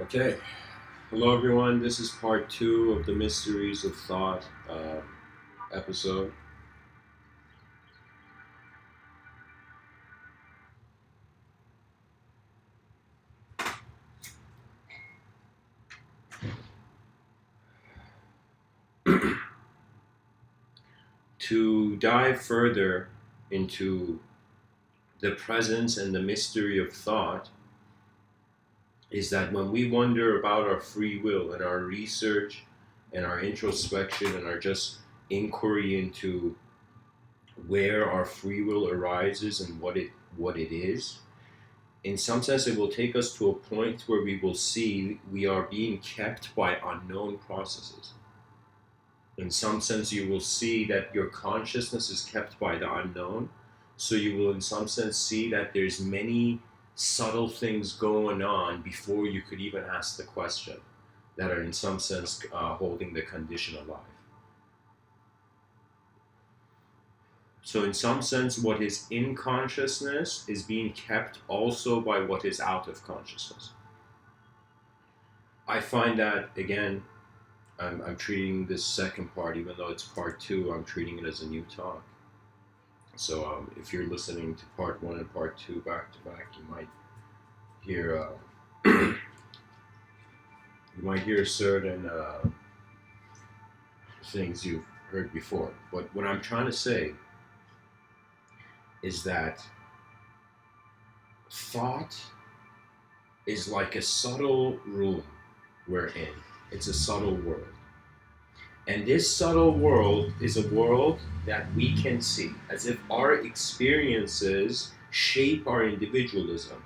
Okay, hello everyone. This is part two of the Mysteries of Thought episode. To dive further into the presence and the mystery of thought, is that when we wonder about our free will and our research and our introspection and our just inquiry into where our free will arises and what it is, in some sense it will take us to a point where we will see we are being kept by unknown processes. In some sense you will see that your consciousness is kept by the unknown, so you will in some sense see that there's many subtle things going on before you could even ask the question, that are in some sense holding the condition alive. So in some sense, what is in consciousness is being kept also by what is out of consciousness. I find that, again, I'm treating this second part, even though it's part two, I'm treating it as a new talk. So if you're listening to part one and part two back to back, you might hear certain things you've heard before. But what I'm trying to say is that thought is like a subtle room we're in. It's a subtle world. And this subtle world is a world that we can see, as if our experiences shape our individualism.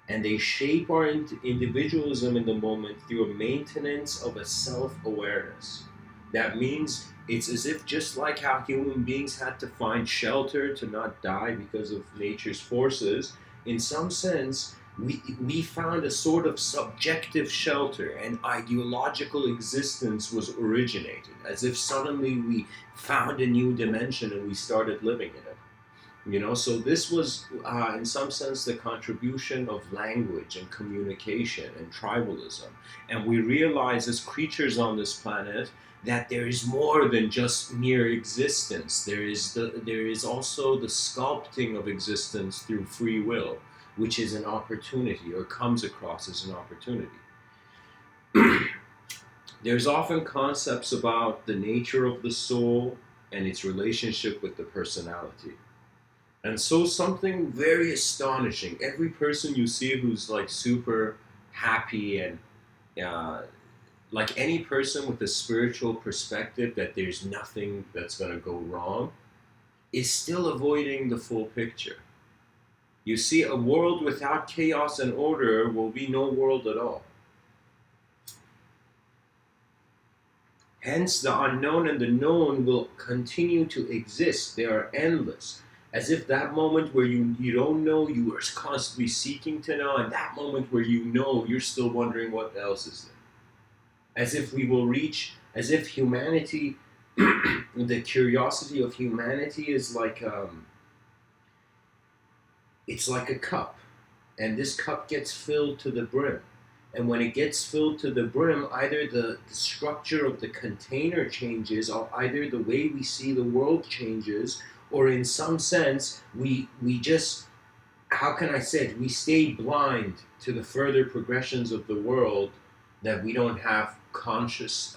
And they shape our individualism in the moment through a maintenance of a self-awareness. That means it's as if, just like how human beings had to find shelter to not die because of nature's forces, in some sense, we found a sort of subjective shelter, and ideological existence was originated, as if suddenly we found a new dimension and we started living in it. So this was, in some sense, the contribution of language and communication and tribalism. And we realize as creatures on this planet that there is more than just mere existence. There is also the sculpting of existence through free will, which is an opportunity, or comes across as an opportunity. There's often concepts about the nature of the soul and its relationship with the personality. And so something very astonishing, every person you see who's like super happy and like any person with a spiritual perspective that there's nothing that's going to go wrong, is still avoiding the full picture. You see, a world without chaos and order will be no world at all. Hence, the unknown and the known will continue to exist. They are endless. As if that moment where you don't know, you are constantly seeking to know, and that moment where you know, you're still wondering what else is there. As if we will reach, as if humanity, the curiosity of humanity is like, it's like a cup, and this cup gets filled to the brim. And when it gets filled to the brim, either the structure of the container changes, or either the way we see the world changes, or in some sense, we just, how can I say it, we stay blind to the further progressions of the world, that we don't have conscious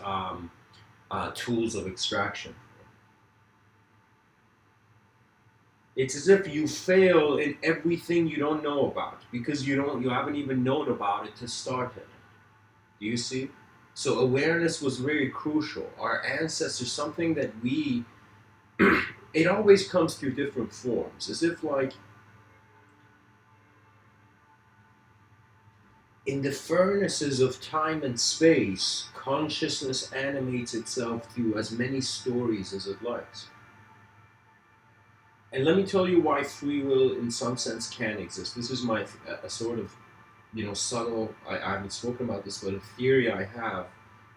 tools of extraction. It's as if you fail in everything you don't know about, because you haven't even known about it to start it. Do you see? So awareness was very crucial. Our ancestors, something that we, it always comes through different forms, as if like, in the furnaces of time and space, consciousness animates itself through as many stories as it likes. And let me tell you why free will in some sense can exist. This is my a sort of, subtle, I haven't spoken about this, but a theory I have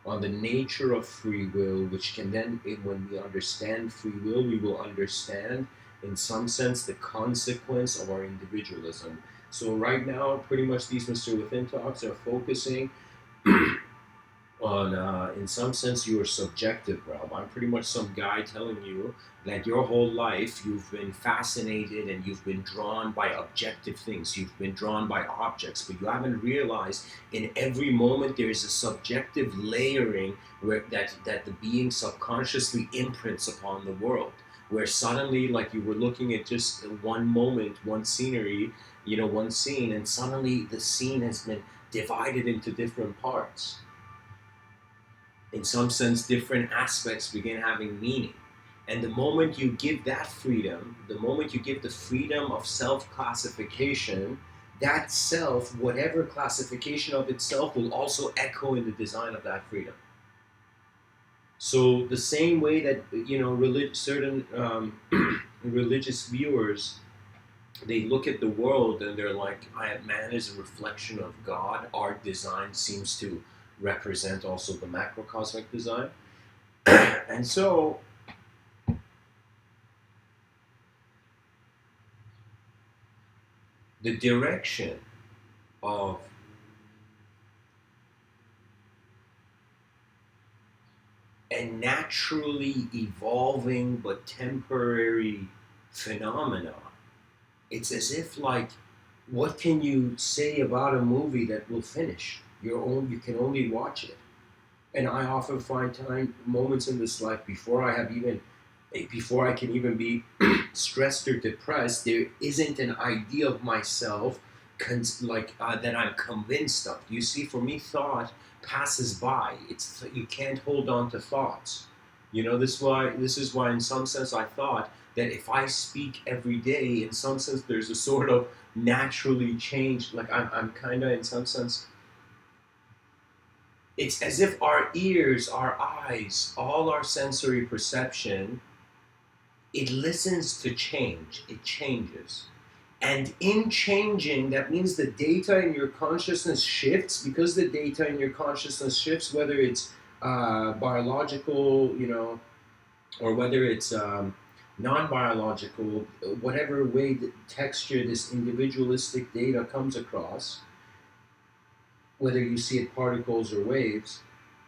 on the nature of free will, which can then, when we understand free will, we will understand, in some sense, the consequence of our individualism. So right now, pretty much these Mr. Within talks are focusing on, in some sense, your subjective realm. I'm pretty much some guy telling you that your whole life you've been fascinated and you've been drawn by objective things. You've been drawn by objects, but you haven't realized in every moment there is a subjective layering where that the being subconsciously imprints upon the world. Where suddenly, like you were looking at just one moment, one scenery, one scene, and suddenly the scene has been divided into different parts. In some sense, different aspects begin having meaning. And the moment you give that freedom, the moment you give the freedom of self classification, that self, whatever classification of itself, will also echo in the design of that freedom. So, the same way that, certain religious viewers, they look at the world and they're like, man is a reflection of God. Art design seems to represent also the macrocosmic design. And so, the direction of a naturally evolving but temporary phenomena, it's as if, like, what can you say about a movie that will finish? You can only watch it. And I often find moments in this life before I can even be stressed or depressed, there isn't an idea of myself that I'm convinced of. You see, for me, thought passes by. You can't hold on to thoughts. This is why in some sense I thought that if I speak every day, in some sense there's a sort of naturally change. Like I'm kind of, in some sense, it's as if our ears, our eyes, all our sensory perception, it listens to change. It changes. And in changing, that means the data in your consciousness shifts. Because the data in your consciousness shifts, whether it's biological, or whether it's non-biological, whatever way the texture this individualistic data comes across, whether you see it particles or waves,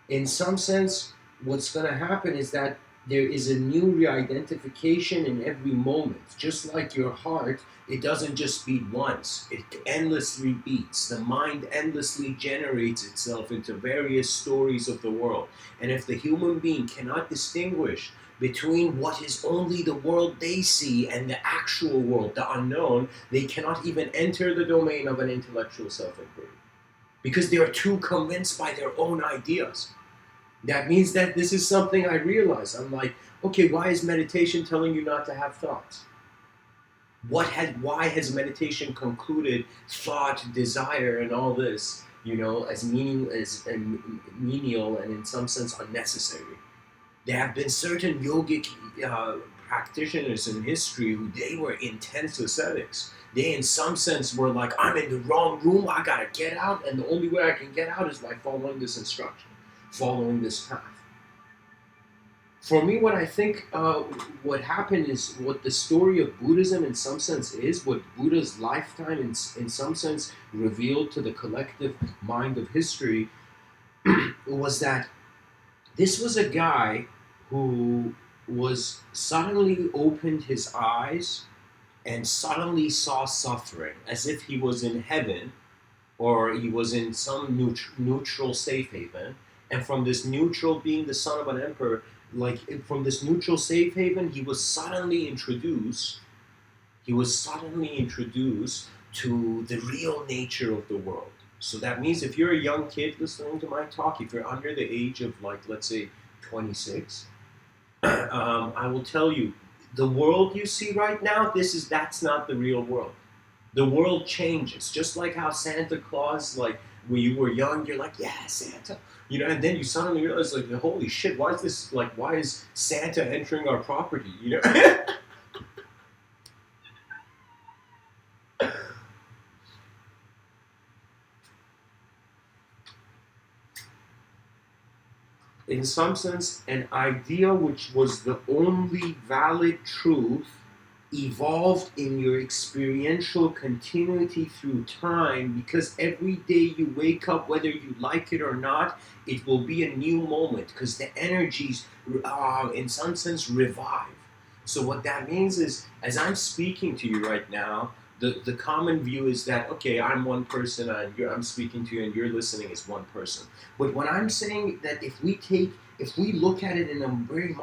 in some sense, what's going to happen is that there is a new re-identification in every moment. Just like your heart, it doesn't just beat once, it endlessly beats. The mind endlessly generates itself into various stories of the world. And if the human being cannot distinguish between what is only the world they see and the actual world, the unknown, they cannot even enter the domain of an intellectual self-inquiry. Because they are too convinced by their own ideas. That means that this is something I realize. I'm like, okay, why is meditation telling you not to have thoughts? Why has meditation concluded thought, desire, and all this, as menial and in some sense unnecessary? There have been certain yogic practitioners in history who they were intense ascetics. They, in some sense, were like, I'm in the wrong room, I gotta get out, and the only way I can get out is by following this instruction, following this path. For me, what I think what happened is what the story of Buddhism in some sense is, what Buddha's lifetime in some sense revealed to the collective mind of history, was that this was a guy who was suddenly opened his eyes and suddenly saw suffering as if he was in heaven or he was in some neutral safe haven. And from this neutral, being the son of an emperor, like from this neutral safe haven, he was suddenly introduced to the real nature of the world. So that means if you're a young kid listening to my talk, if you're under the age of, like, let's say 26, I will tell you, the world you see right now, that's not the real world. The world changes, just like how Santa Claus, like when you were young, you're like, yeah, Santa, and then you suddenly realize, like, holy shit, why is Santa entering our property, in some sense, an idea which was the only valid truth evolved in your experiential continuity through time, because every day you wake up, whether you like it or not, it will be a new moment because the energies, in some sense, revive. So what that means is, as I'm speaking to you right now, the common view is that, okay, I'm one person and I'm speaking to you and you're listening as one person. But when I'm saying that if we look at it in a very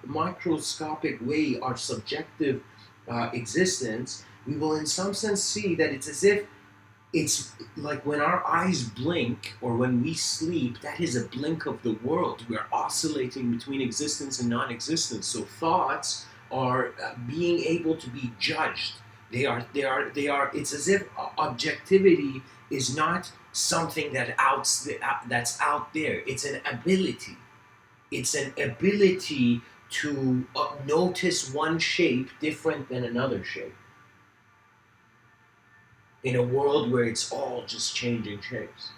microscopic way, our subjective existence, we will in some sense see that it's as if it's like when our eyes blink or when we sleep, that is a blink of the world. We're oscillating between existence and non-existence. So thoughts are being able to be judged. It's as if objectivity is not something that's out there. It's an ability. It's an ability to notice one shape different than another shape in a world where it's all just changing shapes.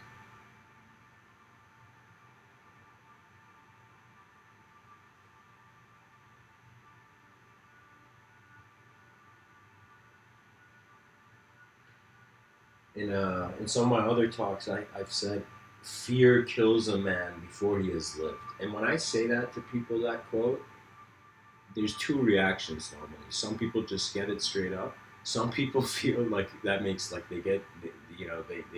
In some of my other talks, I've said, fear kills a man before he has lived. And when I say that to people, that quote, there's two reactions normally. Some people just get it straight up. Some people feel like that makes like they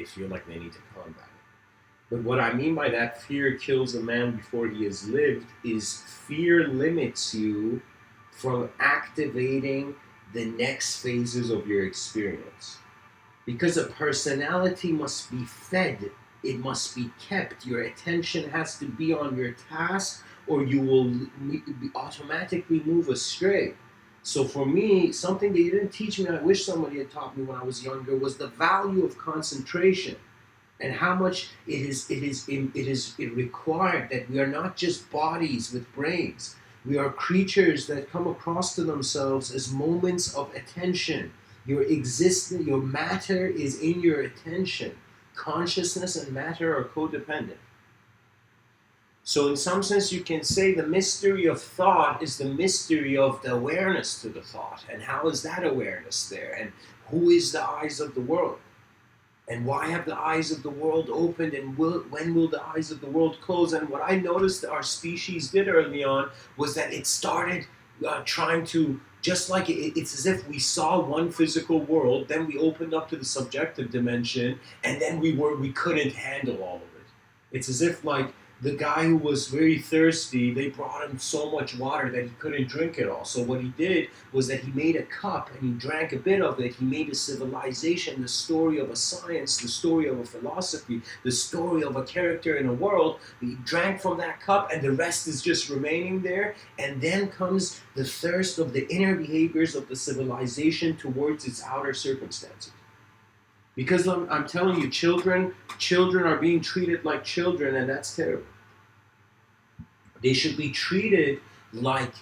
feel like they need to combat it. But what I mean by that, fear kills a man before he has lived, is fear limits you from activating the next phases of your experience. Because a personality must be fed, it must be kept. Your attention has to be on your task, or you will automatically move astray. So for me, something they didn't teach me, I wish somebody had taught me when I was younger, was the value of concentration and how much it required that we are not just bodies with brains. We are creatures that come across to themselves as moments of attention. Your existence, your matter is in your attention. Consciousness and matter are codependent. So in some sense, you can say the mystery of thought is the mystery of the awareness to the thought. And how is that awareness there? And who is the eyes of the world? And why have the eyes of the world opened? And when will the eyes of the world close? And what I noticed that our species did early on was that it started trying to, just like it's as if we saw one physical world, then we opened up to the subjective dimension, and then we couldn't handle all of it. It's as if like the guy who was very thirsty, they brought him so much water that he couldn't drink it all. So what he did was that he made a cup and he drank a bit of it. He made a civilization, the story of a science, the story of a philosophy, the story of a character in a world. He drank from that cup and the rest is just remaining there. And then comes the thirst of the inner behaviors of the civilization towards its outer circumstances. Because I'm telling you, children are being treated like children, and that's terrible. They should be treated like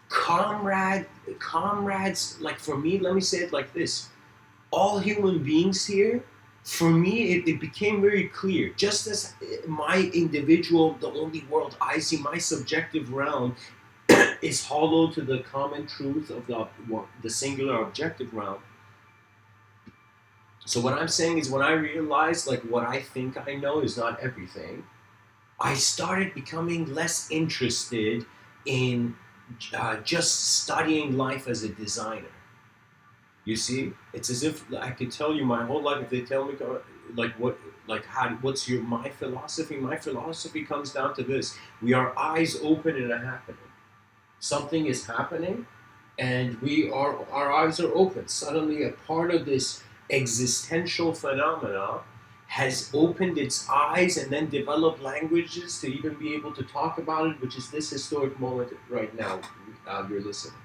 comrades. Like for me, let me say it like this: all human beings here, for me, it became very clear. Just as my individual, the only world I see, my subjective realm, is hollow to the common truth of the singular objective realm. So what I'm saying is, when I realized like what I think I know is not everything, I started becoming less interested in just studying life as a designer. You see, it's as if I could tell you my whole life. If they tell me what's my philosophy? My philosophy comes down to this: we are eyes open in a happening. Something is happening, and our eyes are open. Suddenly, a part of this existential phenomena has opened its eyes and then developed languages to even be able to talk about it, which is this historic moment right now you're listening.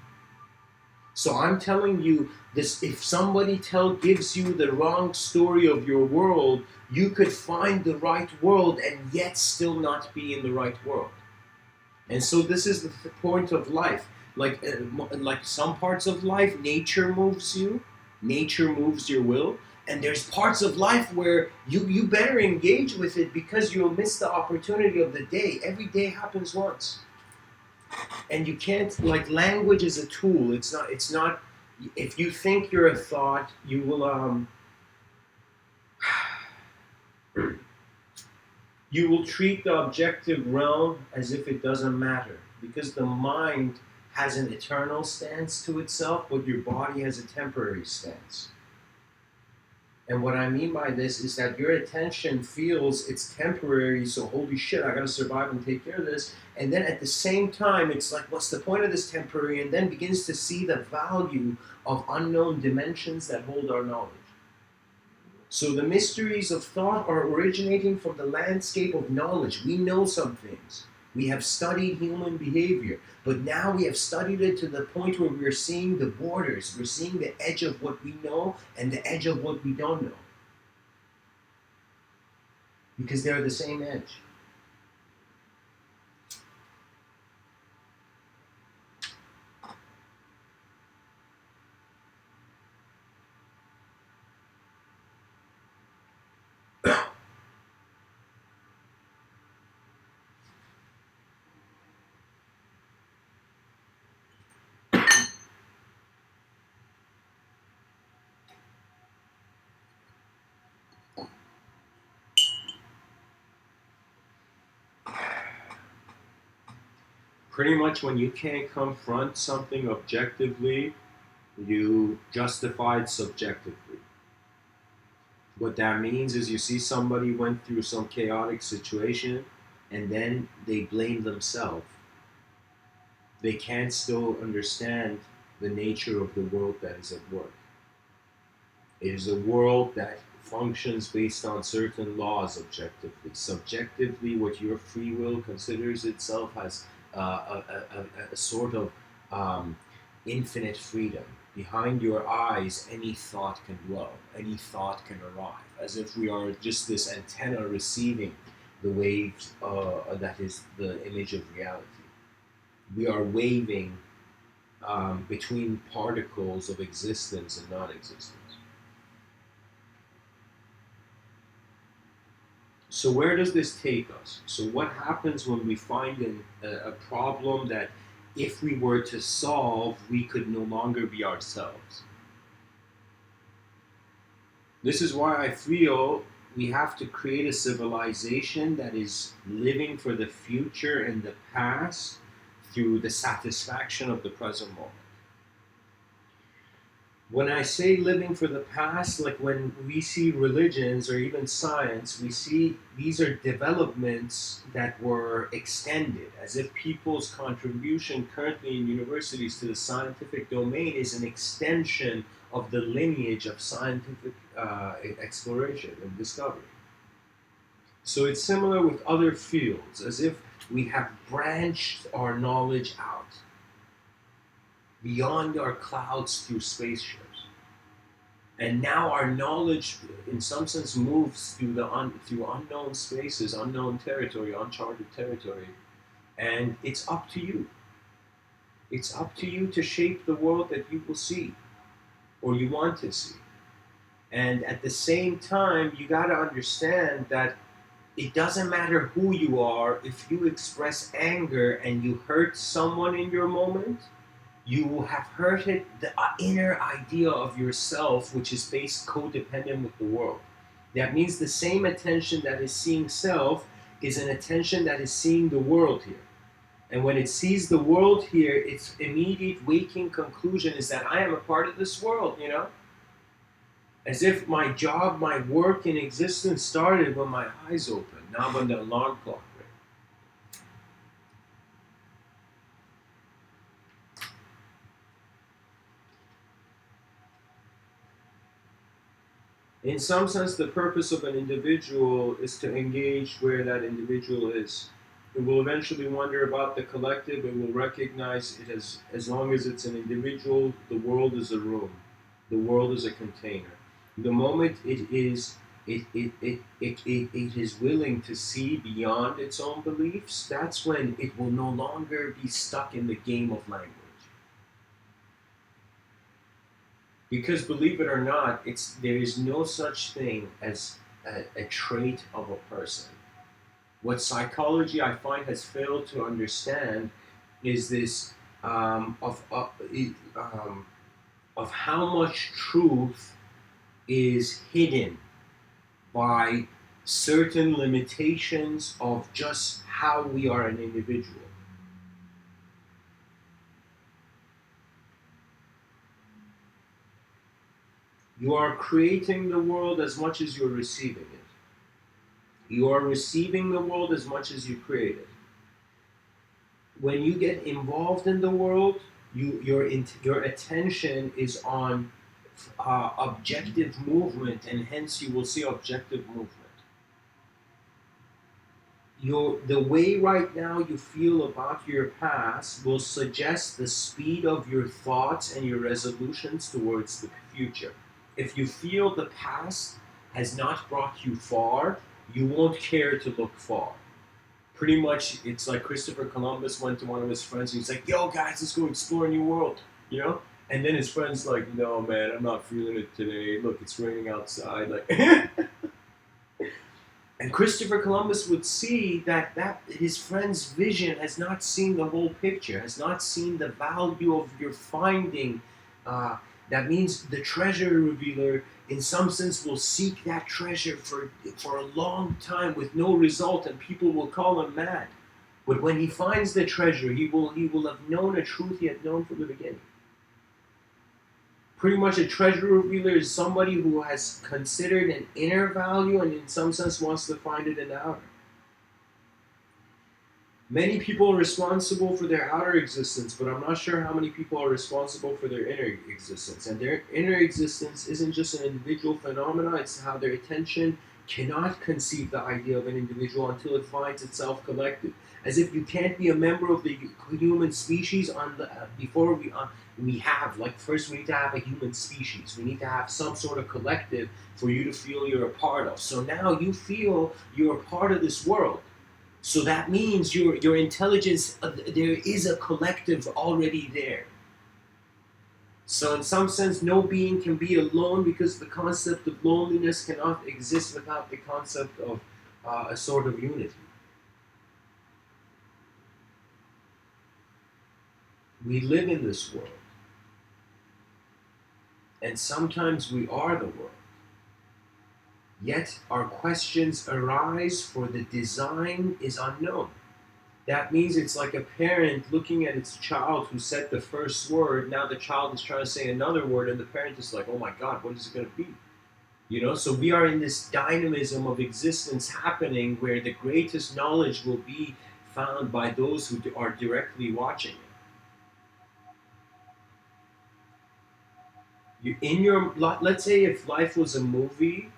So I'm telling you this: if somebody gives you the wrong story of your world, you could find the right world and yet still not be in the right world. And so this is the point of life. Like some parts of life, nature moves you. Nature moves your will. And there's parts of life where you better engage with it because you'll miss the opportunity of the day. Every day happens once. And you can't, like, language is a tool. It's not, if you think you're a thought, you will, you will treat the objective realm as if it doesn't matter. Because the mind has an eternal stance to itself, but your body has a temporary stance. And what I mean by this is that your attention feels it's temporary, so holy shit, I gotta survive and take care of this. And then at the same time, it's like, what's the point of this temporary? And then begins to see the value of unknown dimensions that hold our knowledge. So the mysteries of thought are originating from the landscape of knowledge. We know some things. We have studied human behavior, but now we have studied it to the point where we're seeing the borders. We're seeing the edge of what we know and the edge of what we don't know. Because they're the same edge. Pretty much when you can't confront something objectively, you justify it subjectively. What that means is you see somebody went through some chaotic situation and then they blame themselves. They can't still understand the nature of the world that is at work. It is a world that functions based on certain laws objectively. Subjectively, what your free will considers itself as a sort of infinite freedom. Behind your eyes, any thought can dwell, any thought can arrive, as if we are just this antenna receiving the waves that is the image of reality. We are waving between particles of existence and non-existence. So where does this take us? So what happens when we find a problem that if we were to solve, we could no longer be ourselves? This is why I feel we have to create a civilization that is living for the future and the past through the satisfaction of the present moment. When I say living for the past, like when we see religions or even science, we see these are developments that were extended, as if people's contribution currently in universities to the scientific domain is an extension of the lineage of scientific exploration and discovery. So it's similar with other fields, as if we have branched our knowledge out beyond our clouds through spaceships. And now our knowledge, in some sense, moves through through unknown spaces, unknown territory, uncharted territory. And it's up to you. It's up to you to shape the world that you will see, or you want to see. And at the same time, you got to understand that it doesn't matter who you are. If you express anger and you hurt someone in your moment, you have hurted the inner idea of yourself, which is based codependent with the world. That means the same attention that is seeing self is an attention that is seeing the world here. And when it sees the world here, its immediate waking conclusion is that I am a part of this world, you know? As if my job, my work in existence started when my eyes opened, not when the alarm clock rang. In some sense, the purpose of an individual is to engage where that individual is. It will eventually wonder about the collective. It will recognize it as long as it's an individual, the world is a room. The world is a container. The moment it is willing to see beyond its own beliefs, that's when it will no longer be stuck in the game of language. Because believe it or not, there is no such thing as a trait of a person. What psychology I find has failed to understand is this of how much truth is hidden by certain limitations of just how we are an individual. You are creating the world as much as you're receiving it. You are receiving the world as much as you create it. When you get involved in the world, your attention is on objective movement, and hence you will see objective movement. The way right now you feel about your past will suggest the speed of your thoughts and your resolutions towards the future. If you feel the past has not brought you far, you won't care to look far. Pretty much, it's like Christopher Columbus went to one of his friends and he's like, "Yo, guys, let's go explore a new world," you know? And then his friend's like, "No, man, I'm not feeling it today. Look, it's raining outside." Like, and Christopher Columbus would see that his friend's vision has not seen the whole picture, has not seen the value of your finding. That means the treasure revealer, in some sense, will seek that treasure for a long time with no result, and people will call him mad. But when he finds the treasure, he will have known a truth he had known from the beginning. Pretty much a treasure revealer is somebody who has considered an inner value and in some sense wants to find it in the outer. Many people are responsible for their outer existence, but I'm not sure how many people are responsible for their inner existence. And their inner existence isn't just an individual phenomenon, it's how their attention cannot conceive the idea of an individual until it finds itself collective. As if you can't be a member of the human species before we have, like, first we need to have a human species. We need to have some sort of collective for you to feel you're a part of. So now you feel you're a part of this world. So that means your intelligence, there is a collective already there. So in some sense, no being can be alone because the concept of loneliness cannot exist without the concept of a sort of unity. We live in this world. And sometimes we are the world. Yet our questions arise for the design is unknown. That means it's like a parent looking at its child who said the first word. Now the child is trying to say another word, and the parent is like, "Oh my God, what is it going to be?" You know, so we are in this dynamism of existence happening where the greatest knowledge will be found by those who are directly watching it. Let's say if life was a movie,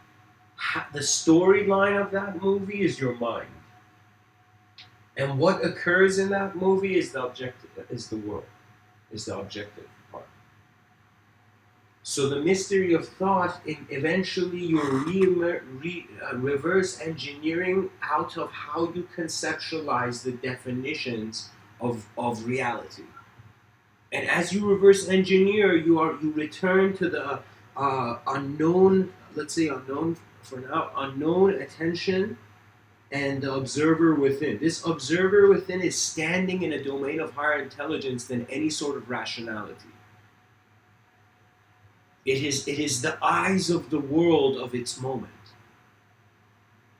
the storyline of that movie is your mind. And what occurs in that movie is the objective, is the world, is the objective part. So the mystery of thought, eventually you're reverse engineering out of how you conceptualize the definitions of reality. And as you reverse engineer, you return to the unknown, let's say unknown for now, unknown attention and the observer within. This observer within is standing in a domain of higher intelligence than any sort of rationality. It is the eyes of the world of its moment.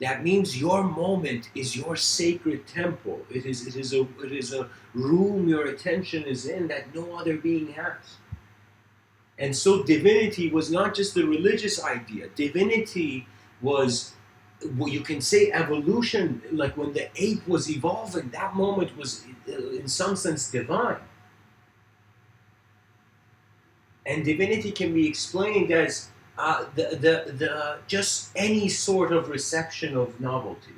That means your moment is your sacred temple. It is a room your attention is in that no other being has. And so divinity was not just a religious idea. Divinity was, well, you can say evolution, like when the ape was evolving, that moment was in some sense divine. And divinity can be explained as just any sort of reception of novelty.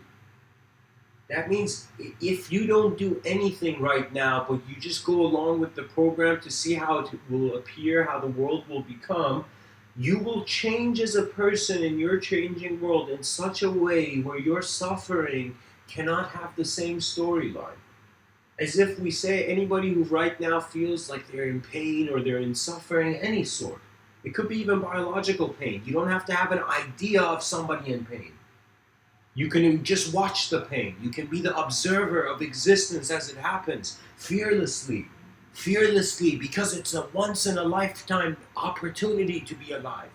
That means if you don't do anything right now, but you just go along with the program to see how it will appear, how the world will become, you will change as a person in your changing world in such a way where your suffering cannot have the same storyline. As if we say anybody who right now feels like they're in pain or they're in suffering, any sort, It could be even biological pain. You don't have to have an idea of somebody in pain. You can just watch the pain. You can be the observer of existence as it happens, fearlessly. Fearlessly, because it's a once in a lifetime opportunity to be alive.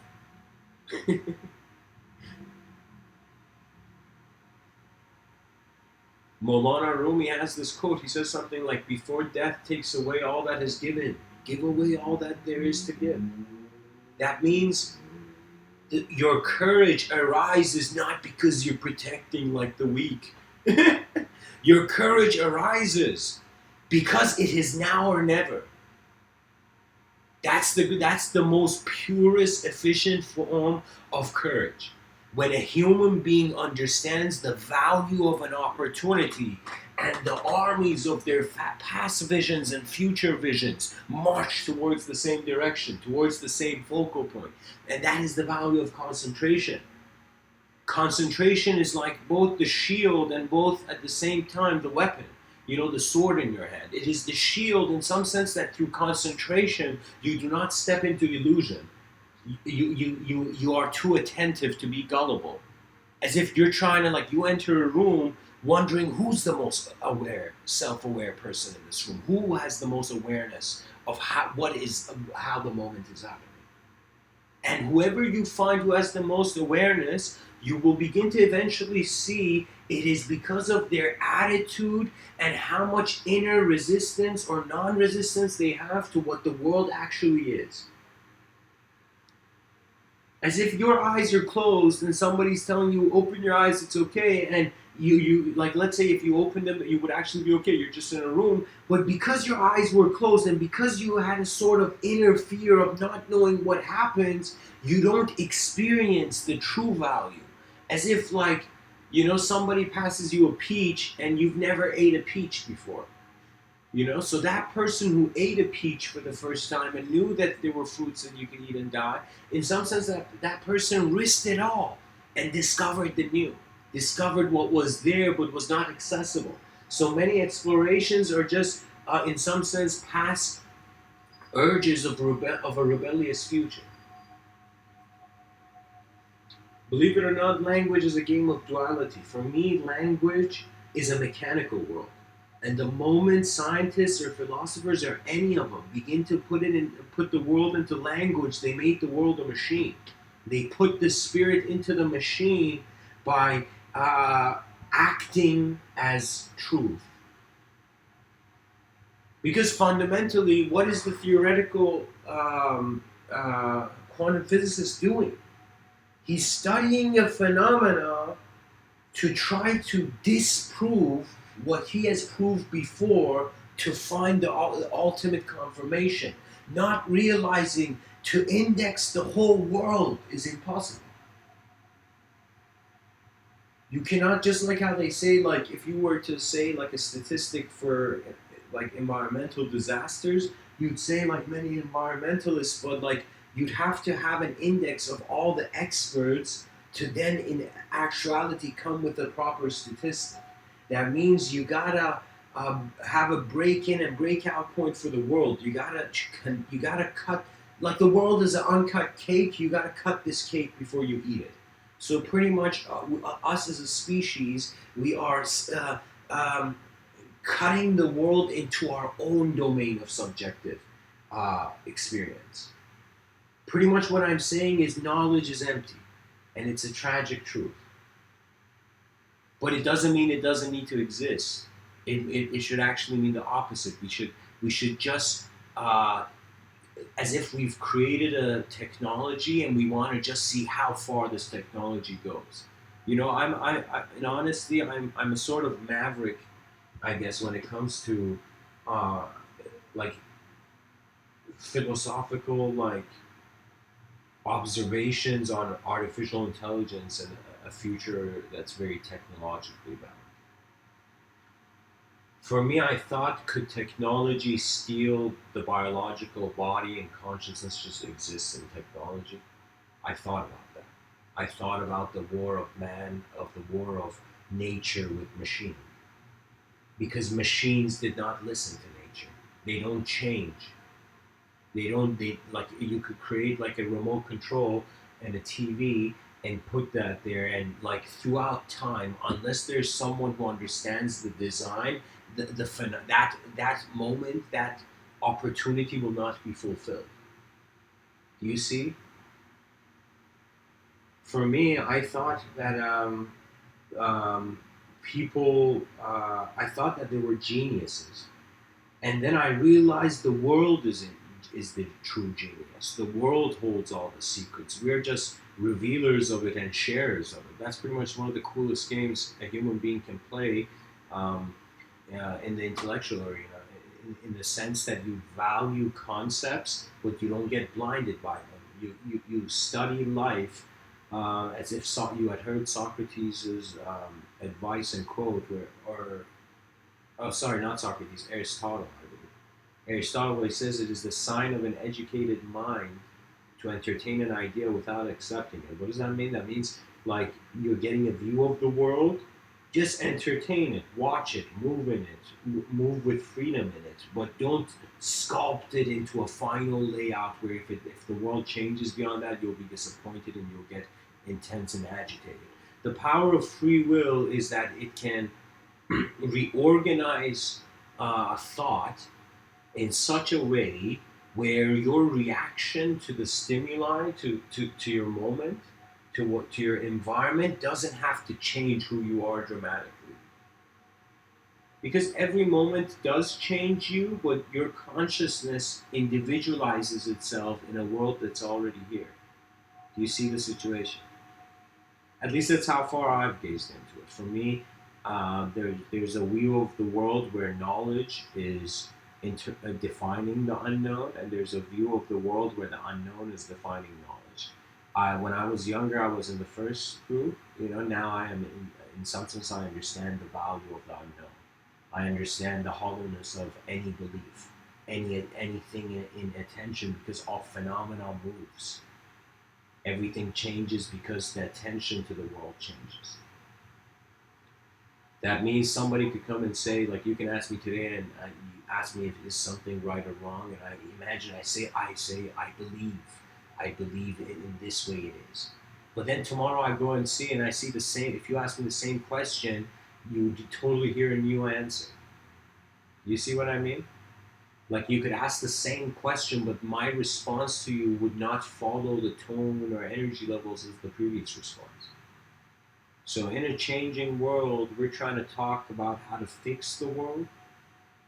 Maulana Rumi has this quote. He says something like, before death takes away all that is given, give away all that there is to give. That means that your courage arises not because you're protecting like the weak. Your courage arises because it is now or never. That's the most purest, efficient form of courage. When a human being understands the value of an opportunity and the armies of their past visions and future visions march towards the same direction, towards the same focal point. And that is the value of concentration. Concentration is like both the shield and both at the same time the weapon. You know, the sword in your hand. It is the shield in some sense that through concentration you do not step into illusion. You are too attentive to be gullible. As if you're trying to, like, you enter a room wondering who's the most aware, self-aware person in this room. Who has the most awareness of how the moment is happening. And whoever you find who has the most awareness, you will begin to eventually see it is because of their attitude and how much inner resistance or non-resistance they have to what the world actually is. As if your eyes are closed and somebody's telling you, open your eyes, it's okay, and you like, let's say if you open them, you would actually be okay, you're just in a room, but because your eyes were closed and because you had a sort of inner fear of not knowing what happens, you don't experience the true value. As if, like, you know, somebody passes you a peach and you've never ate a peach before. You know, so that person who ate a peach for the first time and knew that there were fruits that you could eat and die, in some sense that person risked it all and discovered the new, discovered what was there but was not accessible. So many explorations are just, in some sense, past urges of a rebellious future. Believe it or not, language is a game of duality. For me, language is a mechanical world. And the moment scientists or philosophers or any of them begin to put the world into language, they make the world a machine. They put the spirit into the machine by acting as truth. Because fundamentally, what is the theoretical quantum physicist doing? He's studying a phenomena to try to disprove what he has proved before, to find the ultimate confirmation, not realizing to index the whole world is impossible. You cannot, just like how they say, like, if you were to say like a statistic for like environmental disasters, you'd say like many environmentalists, but like you'd have to have an index of all the experts to then in actuality come with a proper statistic. That means you gotta have a break-in and break-out point for the world. You gotta cut, like the world is an uncut cake. You gotta cut this cake before you eat it. So pretty much, us as a species, we are cutting the world into our own domain of subjective experience. Pretty much what I'm saying is knowledge is empty, and it's a tragic truth. But it doesn't mean it doesn't need to exist. It should actually mean the opposite. We should just, as if we've created a technology and we want to just see how far this technology goes. You know, in honesty, I'm a sort of maverick, I guess, when it comes to like philosophical like observations on artificial intelligence and a future that's very technologically bound. For me, I thought, could technology steal the biological body and consciousness just exists in technology? I thought about that. I thought about the war of man, of the war of nature with machine. Because machines did not listen to nature. They don't change. They like you could create like a remote control and a TV and put that there, and like throughout time, unless there's someone who understands the design, that moment, that opportunity will not be fulfilled. Do you see? For me, I thought that um, people, I thought that they were geniuses. And then I realized the world is the true genius. The world holds all the secrets. We're just revealers of it and sharers of it. That's pretty much one of the coolest games a human being can play um, in the intellectual arena. In the sense that you value concepts, but you don't get blinded by them. You study life as if you had heard Socrates' advice and quote, or oh, sorry, not Socrates, Aristotle, I believe. Aristotle, he says, it is the sign of an educated mind to entertain an idea without accepting it. What does that mean? That means like you're getting a view of the world, just entertain it, watch it, move in it, move with freedom in it, but don't sculpt it into a final layout where if the world changes beyond that, you'll be disappointed and you'll get intense and agitated. The power of free will is that it can reorganize thought in such a way where your reaction to the stimuli, to your moment, to your environment doesn't have to change who you are dramatically. Because every moment does change you, but your consciousness individualizes itself in a world that's already here. Do you see the situation? At least that's how far I've gazed into it. For me, there's a view of the world where knowledge is defining the unknown, and there's a view of the world where the unknown is defining knowledge. When I was younger, I was in the first group. Now I am in some sense, I understand the value of the unknown. I understand the hollowness of any belief, anything in attention, because all phenomena moves. Everything changes because the attention to the world changes. That means somebody could come and say, like, you can ask me today, and you ask me if it's something right or wrong, and I imagine I believe in this way it is. But then tomorrow I go and see, and I see the same. If you ask me the same question, you would totally hear a new answer. You see what I mean? Like you could ask the same question, but my response to you would not follow the tone or energy levels as the previous response. So in a changing world, we're trying to talk about how to fix the world.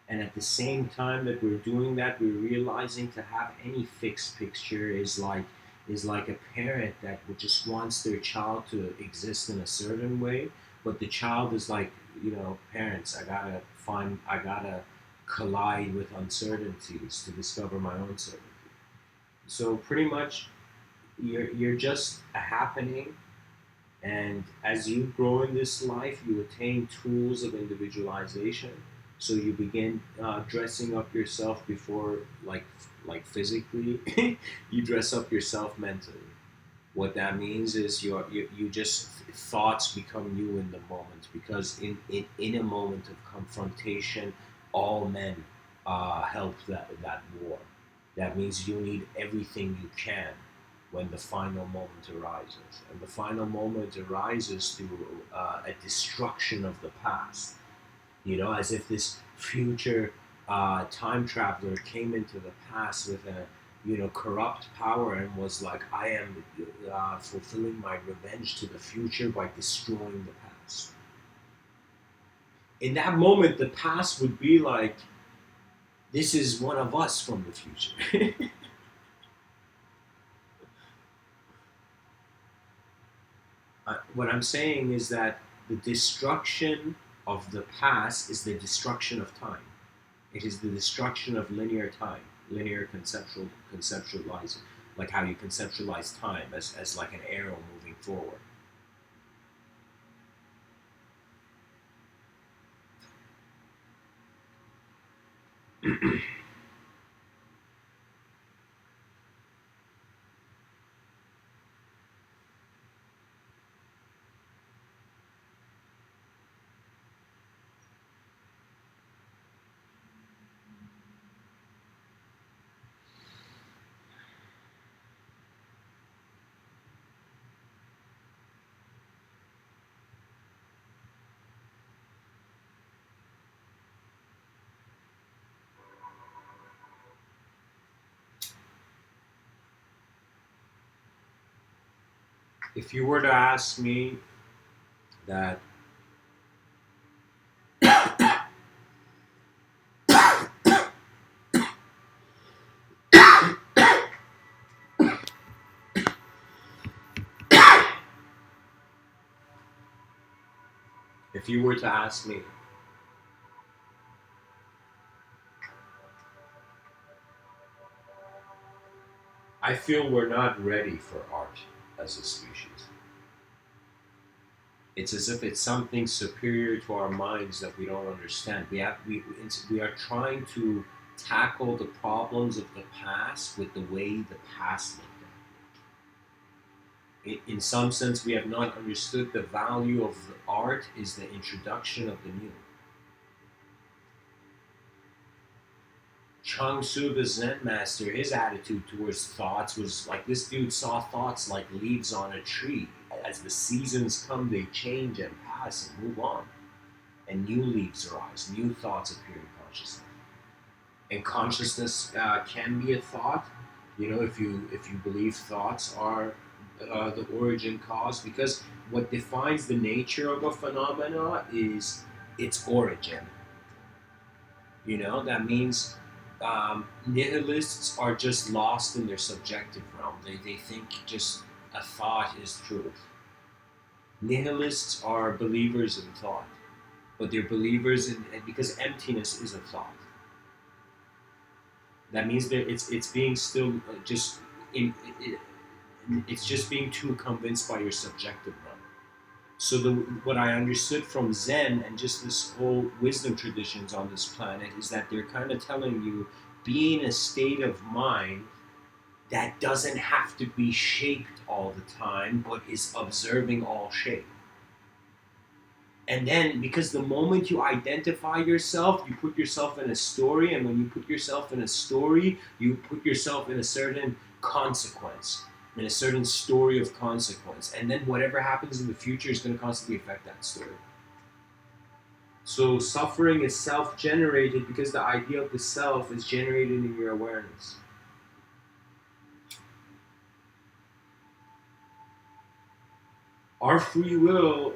And at the same time that we're doing that, we're realizing to have any fixed picture is like a parent that just wants their child to exist in a certain way, but the child is like, parents, I gotta collide with uncertainties to discover my own certainty. So pretty much, you're just a happening, and as you grow in this life, you attain tools of individualization. So you begin dressing up yourself before, like physically, you dress up yourself mentally. What that means is you just thoughts become you in the moment, because in a moment of confrontation, all men help that war. That means you need everything you can when the final moment arises. And the final moment arises through a destruction of the past. As if this future time traveler came into the past with a corrupt power and was like, I am fulfilling my revenge to the future by destroying the past. In that moment, the past would be like, this is one of us from the future. What I'm saying is that the destruction of the past is the destruction of time. It is the destruction of linear time, linear conceptualizing, like how you conceptualize time as like an arrow moving forward. If you were to ask me that, if you were to ask me, I feel we're not ready for art as a species. It's as if it's something superior to our minds that we don't understand. We are trying to tackle the problems of the past with the way the past looked at. In some sense, we have not understood the value of the art is the introduction of the new. Chung Tzu, the Zen master, his attitude towards thoughts was like this dude saw thoughts like leaves on a tree. As the seasons come, they change and pass and move on. And new leaves arise, new thoughts appear in consciousness. And consciousness can be a thought, if you believe thoughts are the origin cause, because what defines the nature of a phenomena is its origin. That means nihilists are just lost in their subjective realm. They think just a thought is truth. Nihilists are believers in thought, but they're believers in, because emptiness is a thought. That means that it's being still just it's just being too convinced by your subjective realm. So what I understood from Zen and just this whole wisdom traditions on this planet is that they're kind of telling you, be in a state of mind that doesn't have to be shaped all the time, but is observing all shape. And then, because the moment you identify yourself, you put yourself in a story, and when you put yourself in a story, you put yourself in a certain consequence, in a certain story of consequence. And then whatever happens in the future is going to constantly affect that story. So suffering is self-generated because the idea of the self is generated in your awareness. Our free will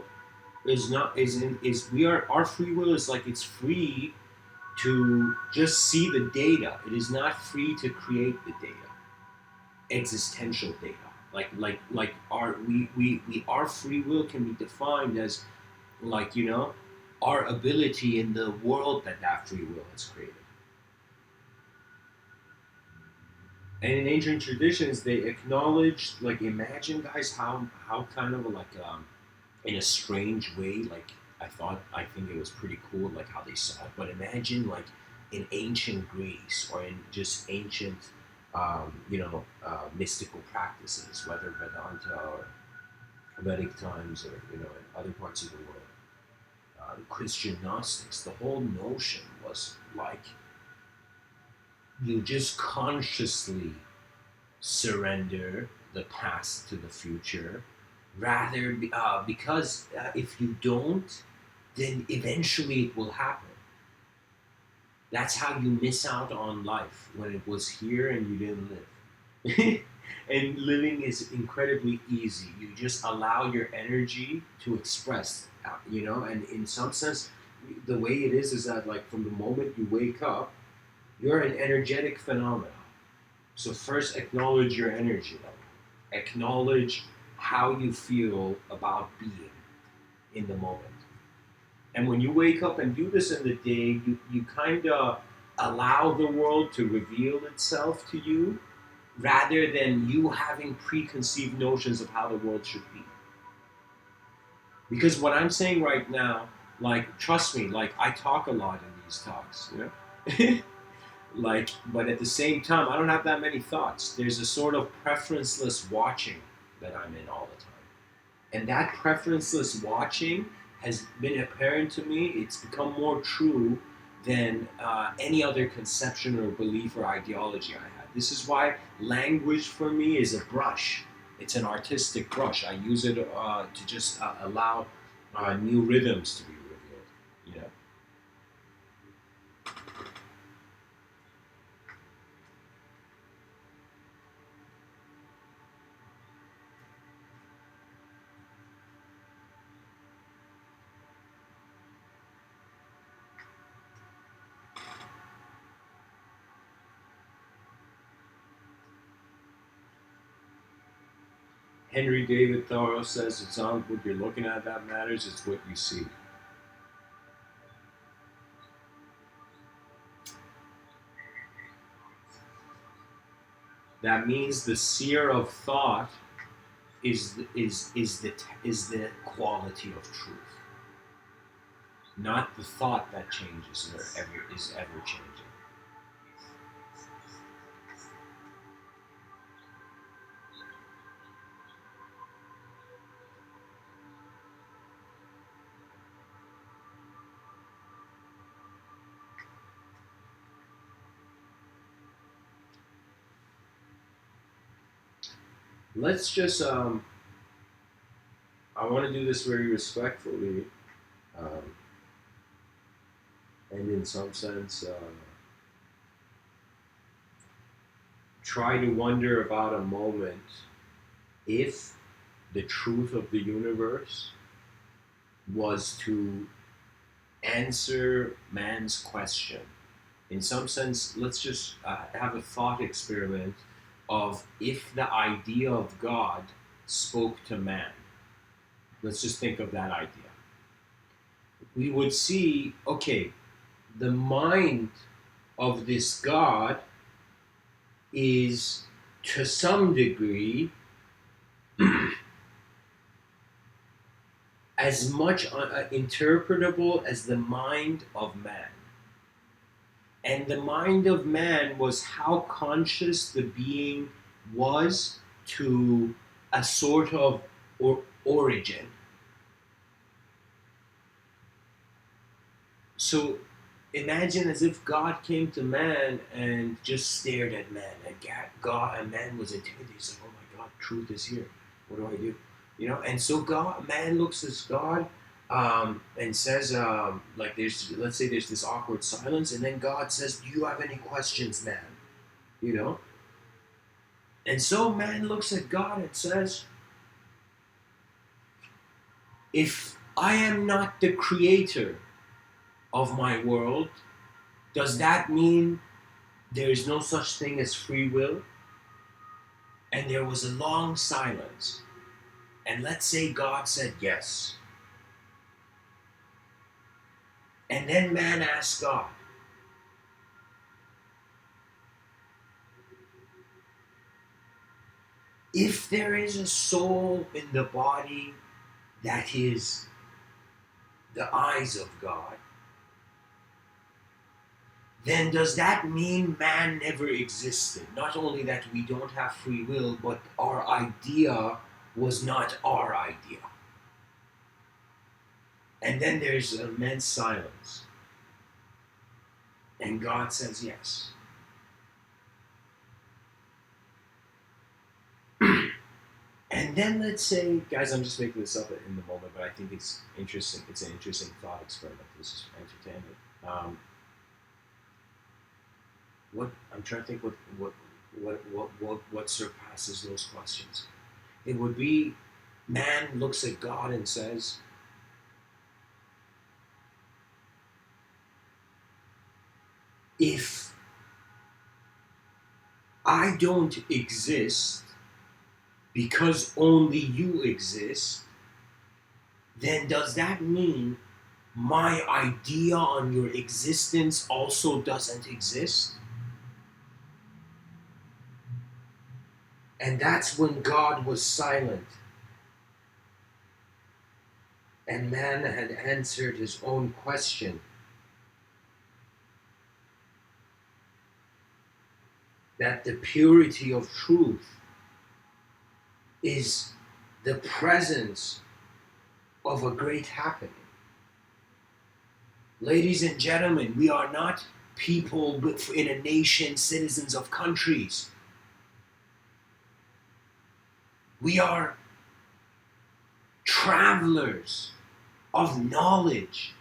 our free will is like it's free to just see the data. It is not free to create the data. Existential data. Our free will can be defined as our ability in the world that free will has created. And in ancient traditions, they acknowledged, imagine, guys, how kind of in a strange way, I think it was pretty cool, how they saw it. But imagine, in ancient Greece or in just ancient, mystical practices, whether Vedanta or Vedic times or, in other parts of the world. The Christian Gnostics, the whole notion was you just consciously surrender the past to the future, rather because if you don't, then eventually it will happen. That's how you miss out on life, when it was here and you didn't live. And living is incredibly easy. You just allow your energy to express, and in some sense, the way it is that from the moment you wake up, you're an energetic phenomenon. So first acknowledge your energy level. Acknowledge how you feel about being in the moment. And when you wake up and do this in the day, you kind of allow the world to reveal itself to you, rather than you having preconceived notions of how the world should be. Because what I'm saying right now, trust me, I talk a lot in these talks, but at the same time, I don't have that many thoughts. There's a sort of preferenceless watching that I'm in all the time. And that preferenceless watching has been apparent to me. It's become more true than any other conception or belief or ideology I had. This is why language for me is a brush. It's an artistic brush. I use it to just allow new rhythms to be revealed. Henry David Thoreau says it's not what you're looking at that matters, it's what you see. That means the seer of thought is the quality of truth, not the thought that changes or is ever changing. Let's just I want to do this very respectfully, and in some sense try to wonder about a moment if the truth of the universe was to answer man's question. In some sense, let's just have a thought experiment of if the idea of God spoke to man. Let's just think of that idea. We would see, okay, the mind of this God is to some degree as much interpretable as the mind of man. And the mind of man was how conscious the being was to a sort of origin. So imagine as if God came to man and just stared at man, and man was intimidated. He's like, "Oh my God, truth is here. What do I do?" And so man looks at God. And says, let's say there's this awkward silence, and then God says, "Do you have any questions, man?" And so man looks at God and says, "If I am not the creator of my world, does that mean there is no such thing as free will?" And there was a long silence. And let's say God said yes. And then man asked God, if there is a soul in the body that is the eyes of God, then does that mean man never existed? Not only that we don't have free will, but our idea was not our idea. And then there's immense silence. And God says yes. And then let's say, guys, I'm just making this up in the moment, but I think it's interesting. It's an interesting thought experiment. This is entertainment. I'm trying to think what surpasses those questions. It would be man looks at God and says, if I don't exist because only you exist, then does that mean my idea on your existence also doesn't exist? And that's when God was silent. And man had answered his own question. That the purity of truth is the presence of a great happening. Ladies and gentlemen, we are not people in a nation, citizens of countries. We are travelers of knowledge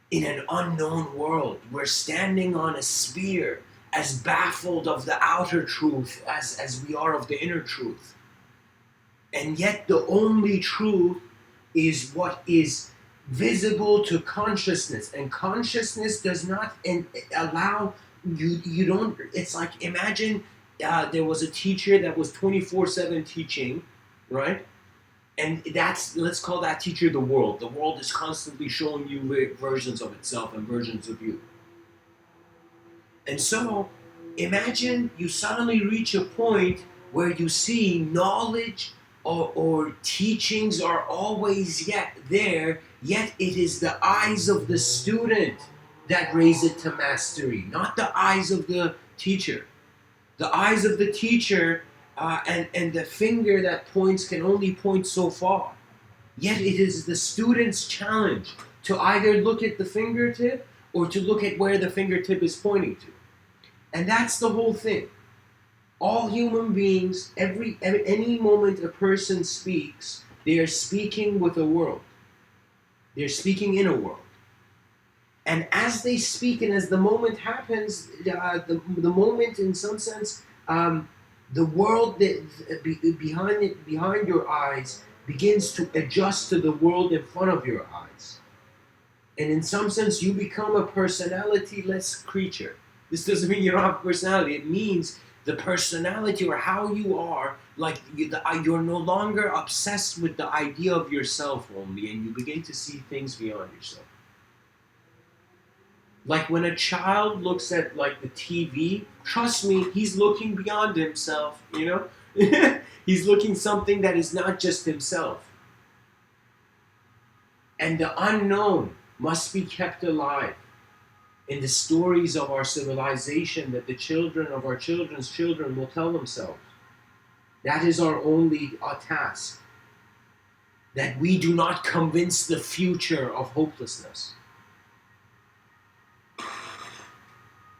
in an unknown world. We're standing on a sphere as baffled of the outer truth as we are of the inner truth. And yet the only truth is what is visible to consciousness. And consciousness does not allow you don't, it's like, imagine there was a teacher that was 24/7 teaching, right? And let's call that teacher the world. The world is constantly showing you versions of itself and versions of you. And so, imagine you suddenly reach a point where you see knowledge or teachings are always yet there, yet it is the eyes of the student that raise it to mastery, not the eyes of the teacher. The eyes of the teacher and the finger that points can only point so far. Yet it is the student's challenge to either look at the fingertip or to look at where the fingertip is pointing to. And that's the whole thing. All human beings, any moment a person speaks, they are speaking with a world. They're speaking in a world. And as they speak and as the moment happens, the moment in some sense, the world that behind your eyes begins to adjust to the world in front of your eyes. And in some sense, you become a personality-less creature. This doesn't mean you don't have a personality. It means the personality or how you are, like you're no longer obsessed with the idea of yourself only, and you begin to see things beyond yourself. Like when a child looks at like the TV, trust me, he's looking beyond himself, you know? He's looking something that is not just himself. And the unknown must be kept alive in the stories of our civilization that the children of our children's children will tell themselves. That is our only task. That we do not convince the future of hopelessness.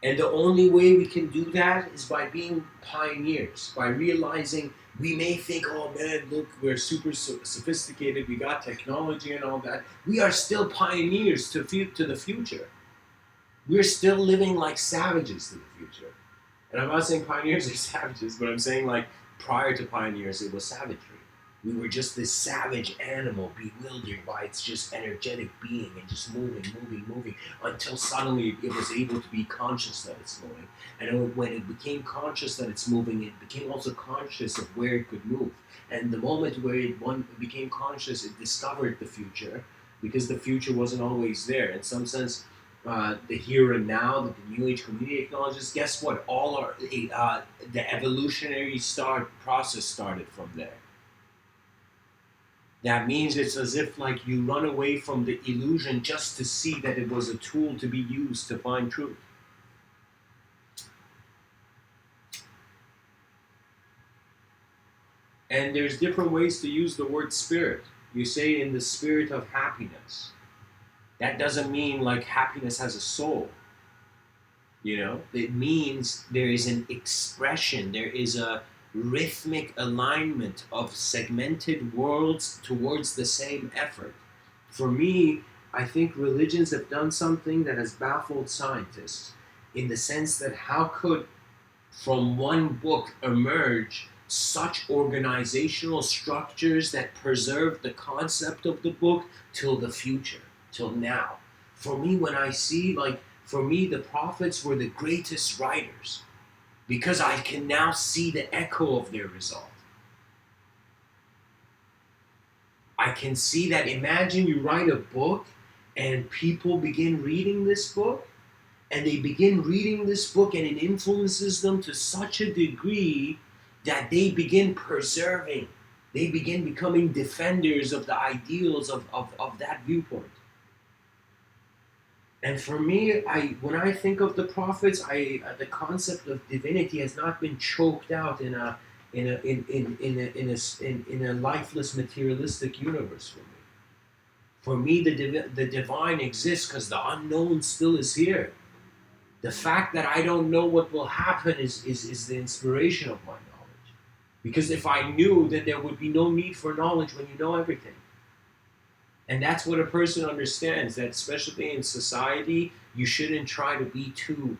And the only way we can do that is by being pioneers, by realizing we may think, oh man, look, we're super sophisticated, we got technology and all that. We are still pioneers to the future. We're still living like savages to the future. And I'm not saying pioneers are savages, but I'm saying like prior to pioneers, it was savagery. We were just this savage animal bewildered by its just energetic being and just moving, until suddenly it was able to be conscious that it's moving. And when it became conscious that it's moving, it became also conscious of where it could move. And the moment where it became conscious, it discovered the future, because the future wasn't always there. In some sense, the here and now that the New Age community acknowledges, guess what? All our the evolutionary process started from there. That means it's as if like you run away from the illusion just to see that it was a tool to be used to find truth. And there's different ways to use the word spirit. You say in the spirit of happiness. That doesn't mean like happiness has a soul. You know, it means there is an expression, there is a rhythmic alignment of segmented worlds towards the same effort. For me, I think religions have done something that has baffled scientists, in the sense that how could from one book emerge such organizational structures that preserve the concept of the book till the future, till now. For me, when I see, for me, the prophets were the greatest writers, because I can now see the echo of their result. I can see that. Imagine you write a book and people begin reading this book, and they begin reading this book and it influences them to such a degree that they begin preserving, they begin becoming defenders of the ideals of that viewpoint. And for me, when I think of the prophets, the concept of divinity has not been choked out in a lifeless materialistic universe for me. For me, the divine exists because the unknown still is here. The fact that I don't know what will happen is the inspiration of my knowledge. Because if I knew, then there would be no need for knowledge when you know everything. And that's what a person understands, that especially in society, you shouldn't try to be too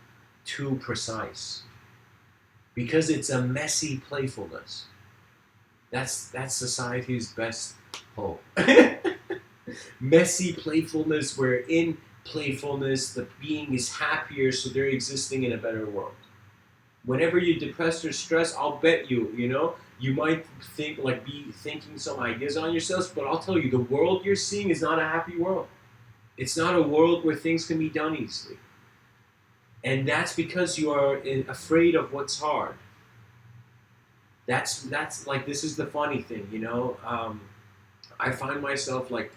precise. Because it's a messy playfulness. That's society's best hope. Messy playfulness, where in playfulness the being is happier, so they're existing in a better world. Whenever you're depressed or stressed, I'll bet you might be thinking some ideas on yourselves, but I'll tell you, the world you're seeing is not a happy world. It's not a world where things can be done easily. And that's because you are afraid of what's hard. That's like, this is the funny thing, I find myself like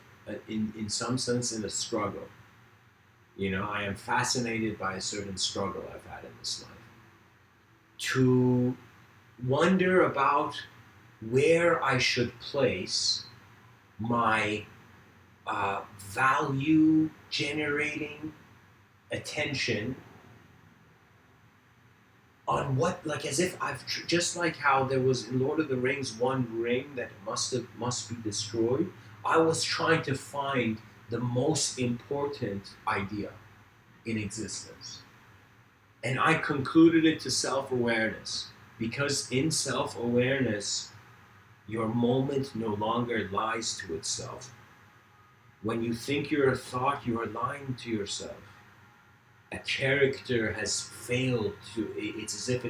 in some sense in a struggle. I am fascinated by a certain struggle I've had in this life. To wonder about where I should place my value generating attention on what, like, as if just like how there was in Lord of the Rings one ring that must be destroyed. I was trying to find the most important idea in existence, and I concluded it to self-awareness, because in self-awareness, your moment no longer lies to itself. When you think you're a thought, you are lying to yourself. A character has failed to. It's as if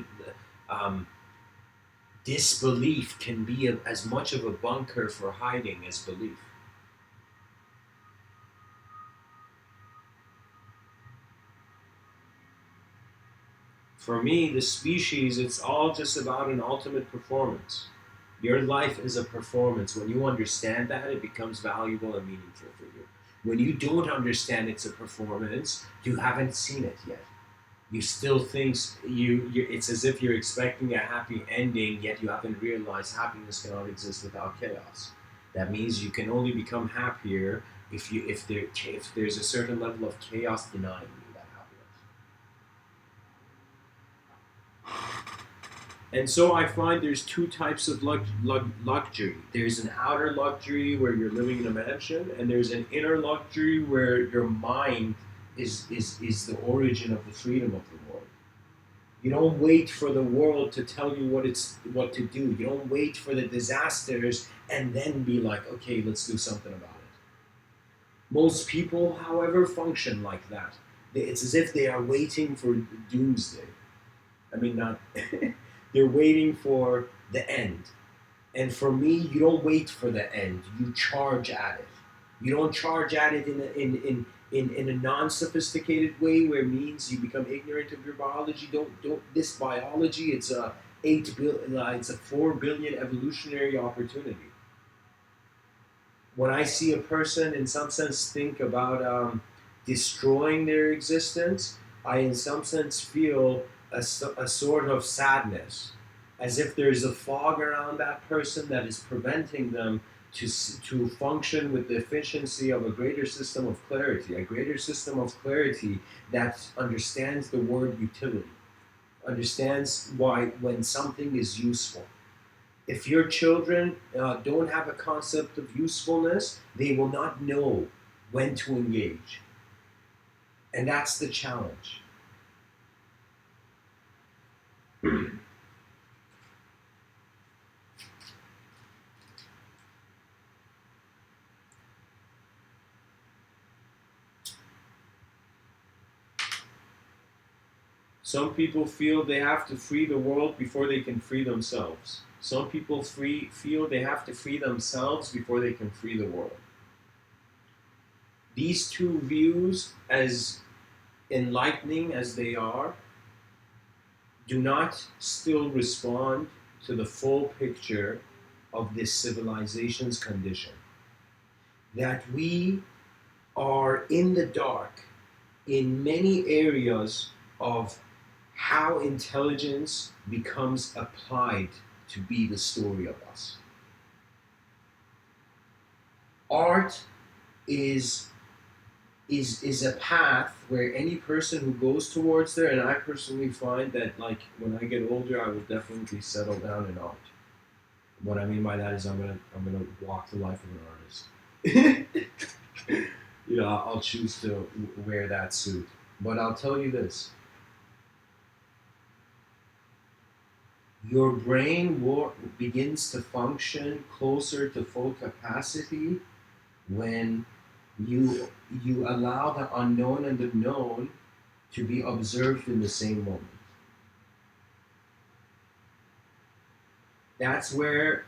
disbelief can be as much of a bunker for hiding as belief. For me, the species, it's all just about an ultimate performance. Your life is a performance. When you understand that, it becomes valuable and meaningful for you. When you don't understand it's a performance, you haven't seen it yet. You still think it's as if you're expecting a happy ending, yet you haven't realized happiness cannot exist without chaos. That means you can only become happier if there's a certain level of chaos denying you that happiness. And so I find there's two types of luxury. There's an outer luxury where you're living in a mansion, and there's an inner luxury where your mind is the origin of the freedom of the world. You don't wait for the world to tell you what to do. You don't wait for the disasters and then be like, okay, let's do something about it. Most people, however, function like that. It's as if they are waiting for doomsday. I mean, not... They're waiting for the end. And for me, you don't wait for the end. You charge at it. You don't charge at it in a non-sophisticated way, where it means you become ignorant of your biology. Don't this biology. It's a 4 billion evolutionary opportunity. When I see a person, in some sense, think about destroying their existence, I, in some sense, feel a sort of sadness, as if there's a fog around that person that is preventing them to function with the efficiency of a greater system of clarity, that understands the word utility, understands why when something is useful. If your children don't have a concept of usefulness, they will not know when to engage. And that's the challenge. Some people feel they have to free the world before they can free themselves. Some people feel they have to free themselves before they can free the world. These two views, as enlightening as they are, do not still respond to the full picture of this civilization's condition. That we are in the dark in many areas of how intelligence becomes applied to be the story of us. Art is a path where any person who goes towards there, and I personally find that, like, when I get older, I will definitely settle down in art. What I mean by that is I'm gonna walk the life of an artist. I'll choose to wear that suit. But I'll tell you this. Your brain begins to function closer to full capacity when you allow the unknown and the known to be observed in the same moment. That's where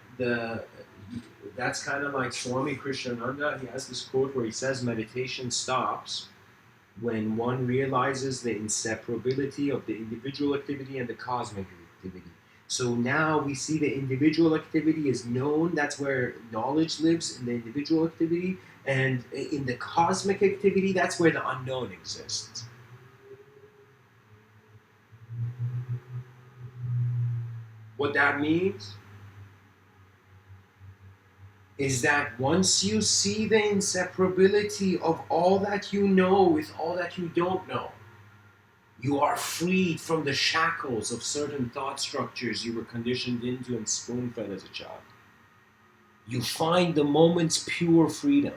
that's kind of like Swami Krishnananda. He has this quote where he says meditation stops when one realizes the inseparability of the individual activity and the cosmic activity. So now we see the individual activity is known, that's where knowledge lives in the individual activity, and in the cosmic activity, that's where the unknown exists. What that means is that once you see the inseparability of all that you know with all that you don't know, you are freed from the shackles of certain thought structures you were conditioned into and spoon-fed as a child. You find the moment's pure freedom.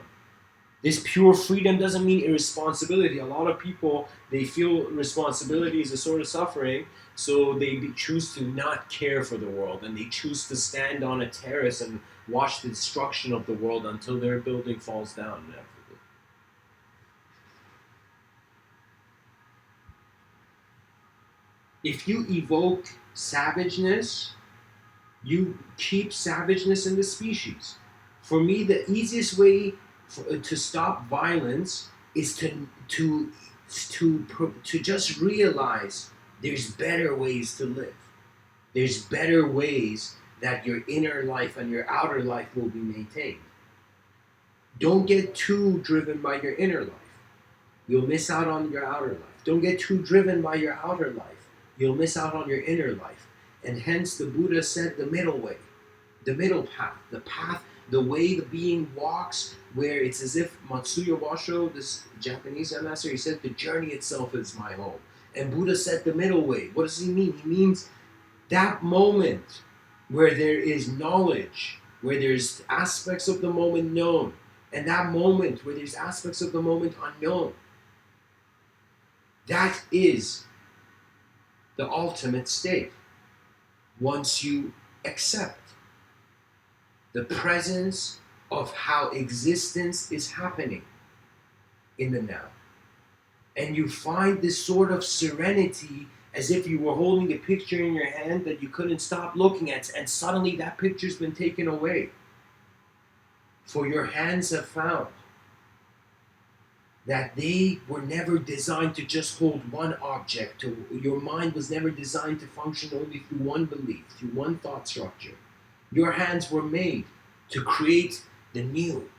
This pure freedom doesn't mean irresponsibility. A lot of people, they feel responsibility is a sort of suffering, so they choose to not care for the world, and they choose to stand on a terrace and watch the destruction of the world until their building falls down inevitably. If you evoke savageness, you keep savageness in the species. For me, the easiest way to stop violence is to just realize there's better ways to live. There's better ways that your inner life and your outer life will be maintained. Don't get too driven by your inner life. You'll miss out on your outer life. Don't get too driven by your outer life. You'll miss out on your inner life. And hence the Buddha said the middle way, the middle path, the way the being walks, where it's as if Matsuya Basho, this Japanese Zen master, he said the journey itself is my home. And Buddha said the middle way. What does he mean? He means that moment where there is knowledge, where there's aspects of the moment known, and that moment where there's aspects of the moment unknown. That is the ultimate state. Once you accept the presence of how existence is happening in the now. And you find this sort of serenity as if you were holding a picture in your hand that you couldn't stop looking at, and suddenly that picture's been taken away. For your hands have found that they were never designed to just hold one object. Your mind was never designed to function only through one belief, through one thought structure. Your hands were made to create the new.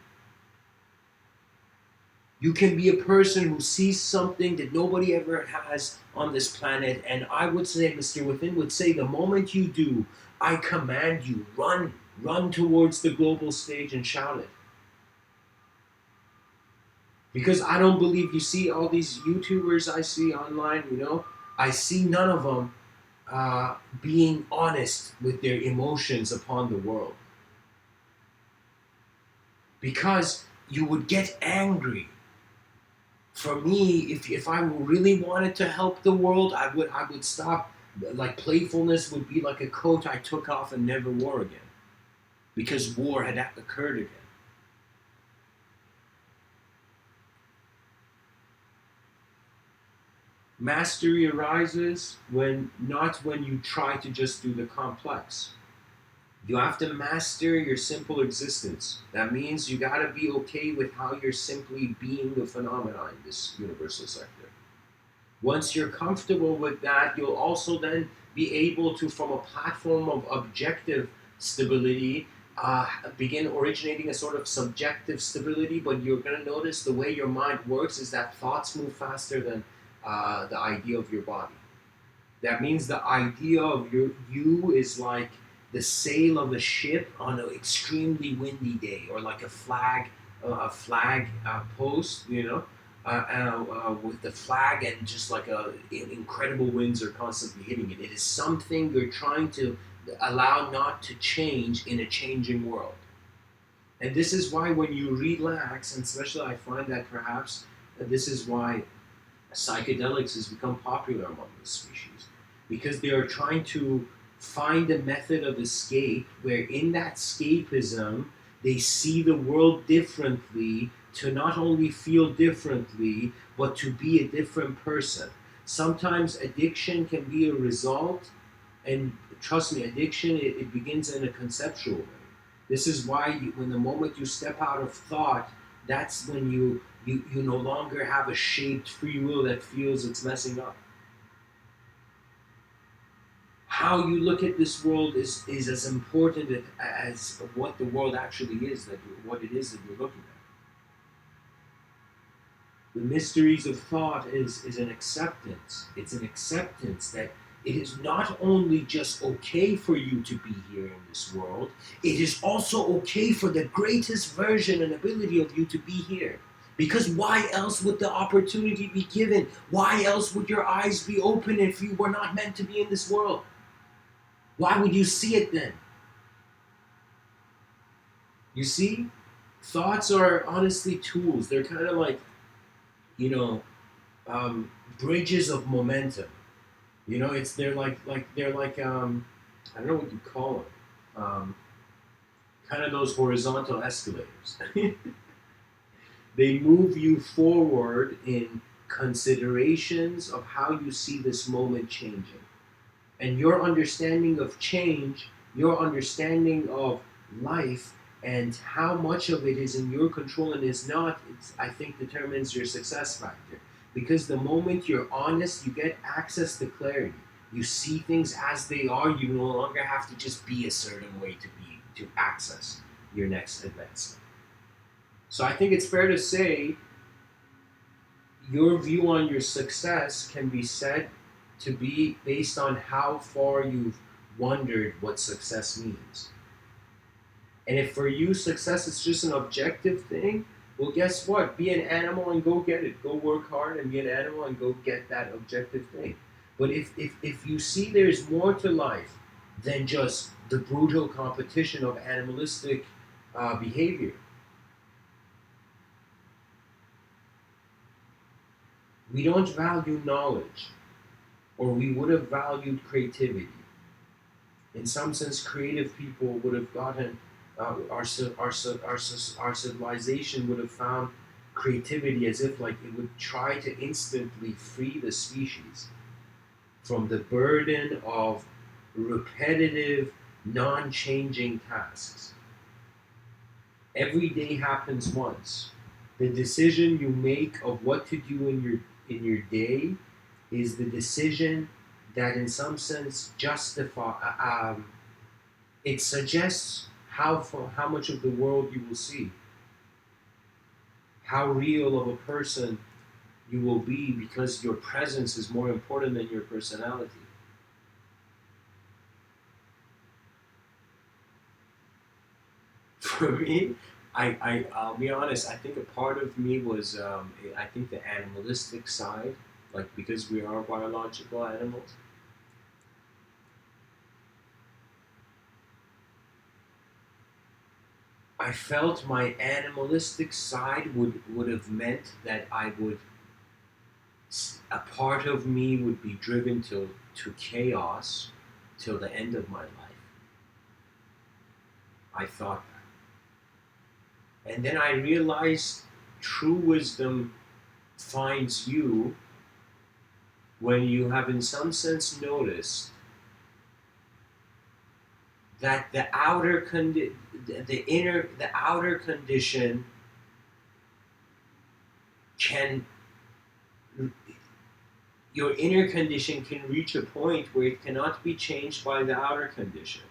You can be a person who sees something that nobody ever has on this planet, and I would say, Mr.Within would say, the moment you do, I command you, run towards the global stage and shout it. Because I don't believe, you see all these YouTubers I see online, I see none of them being honest with their emotions upon the world. Because you would get angry. For me, if I really wanted to help the world, I would stop. Like, playfulness would be like a coat I took off and never wore again. Because war had occurred again. Mastery arises not when you try to just do the complex. You have to master your simple existence. That means you gotta be okay with how you're simply being a phenomenon in this universal sector. Once you're comfortable with that, you'll also then be able to, from a platform of objective stability, begin originating a sort of subjective stability. But you're gonna notice the way your mind works is that thoughts move faster than the idea of your body. That means the idea of you is like the sail of a ship on an extremely windy day, or like a flag post, with the flag, and just like incredible winds are constantly hitting it. It is something you're trying to allow not to change in a changing world. And this is why when you relax, and especially I find that perhaps this is why psychedelics has become popular among the species, because they are trying to find a method of escape where in that escapism they see the world differently, to not only feel differently but to be a different person. Sometimes addiction can be a result And trust me, addiction, it begins in a conceptual way. This is why when the moment you step out of thought, that's when you no longer have a shaped free will that feels it's messing up. How you look at this world is as important as what the world actually is, what it is that you're looking at. The mysteries of thought is an acceptance. It's an acceptance that it is not only just okay for you to be here in this world, it is also okay for the greatest version and ability of you to be here. Because why else would the opportunity be given? Why else would your eyes be open if you were not meant to be in this world? Why would you see it then? You see, thoughts are honestly tools. They're kind of like, you know, bridges of momentum. You know, it's they're like I don't know what you call them. Kind of those horizontal escalators. They move you forward in considerations of how you see this moment changing. And your understanding of change, your understanding of life, and how much of it is in your control and is not, I think determines your success factor. Because the moment you're honest, you get access to clarity. You see things as they are. You no longer have to just be a certain way to access your next advancement. So I think it's fair to say your view on your success can be said to be based on how far you've wondered what success means. And if for you success is just an objective thing, well, guess what? Be an animal and go get it. Go work hard and be an animal and go get that objective thing. But if you see there's more to life than just the brutal competition of animalistic behavior, we don't value knowledge, or we would have valued creativity. In some sense, creative people would have gotten, our civilization would have found creativity as if like it would try to instantly free the species from the burden of repetitive, non-changing tasks. Every day happens once. The decision you make of what to do in your day is the decision that in some sense it suggests how much of the world you will see, how real of a person you will be, because your presence is more important than your personality. For me, I'll be honest. I think a part of me was I think the animalistic side, like because we are biological animals. I felt my animalistic side would have meant that a part of me would be driven to chaos till the end of my life. I thought that. And then I realized true wisdom finds you when you have in some sense noticed that the outer condition can, your inner condition can reach a point where it cannot be changed by the outer condition.